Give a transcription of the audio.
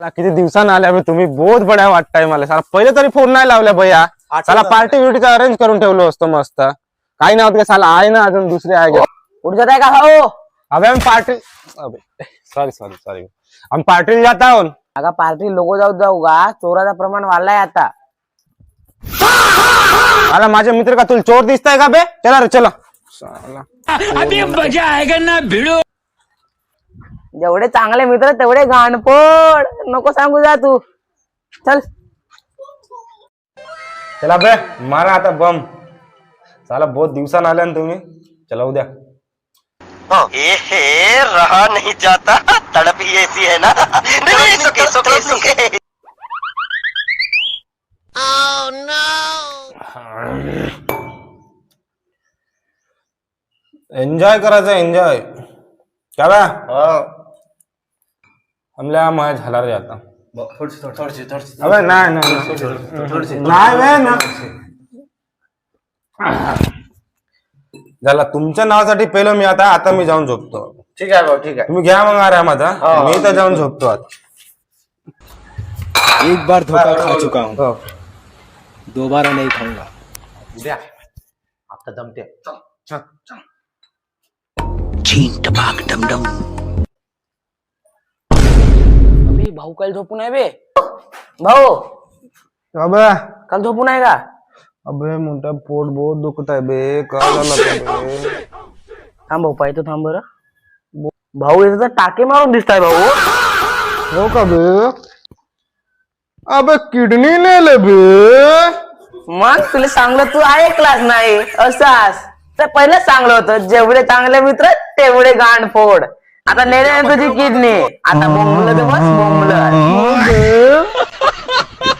किती दिवसांनी आल्या बे तुम्ही, बहुत बड्या वाटताय मला. साला पहिले तरी फोन नाही लावल्या भैया. साला पार्टी बिर्टीचा अरेंज करून ठेवलो असतो मस्त. काही नाही होत का साला, आहे ना अजून दुसरे आहे. कुठे जाताय का हो? अबे हम पार्टी, अबे सॉरी सॉरी सॉरी, हम पार्टी जात आहोत. अगा पार्टी लोक जाऊ का? चोराचा प्रमाण वाढलाय आता. आला माझे मित्र का तुला चोर दिसताय का बे? चला रे चला. अभी मजा आएगा ना भिड़ो. जेवढे चांगले मित्र तेवढे घाणपोड. नको सांगू जा तू. चल चला बे मारा आता बम. साला बहुत दिवसांनी आल्या ना तुम्ही. चला उद्या. रहा नहीं जाता, तड़प ही ऐसी है ना. नहीं, सुके सुके सुके. एन्जॉय करायचं, एन्जॉय. क्या बा हमला मैं झाला रे आता. अबे नाही नाही बे ना. झाला तुमच्या नावासाठी पहिलं मी आता मी जाऊन झोपतो. ठीक आहे भाऊ, ठीक आहे. तुम्ही घ्या मग आराम आता. मी तर जाऊन झोपतो आता. एक बार धोखा खा चुका हूँ, हो. दोबारा नहीं खाऊंगा. उद्या आता जमते. अबे भाऊ काल झोपून आहे बे. भाऊ अबे काल झोपून आहे का? अबे मोठा पोट बहुत दुखत आहे बे. काय झालं बे? थांब भाऊ, पाहतो थांब बरं. भाऊ याचं तर टाके मारून दिसताय भाऊ. हो का बे? अबे किडनी नेले बे. मग तुला सांगलं तू ऐकलाच नाही असाच. तर पहिलं चांगलं होतं, जेवढे चांगले मित्र तेवढे गांडफोड. आता नेले तुझी किडनी. आता बोंबलं तर बस बोंबलं.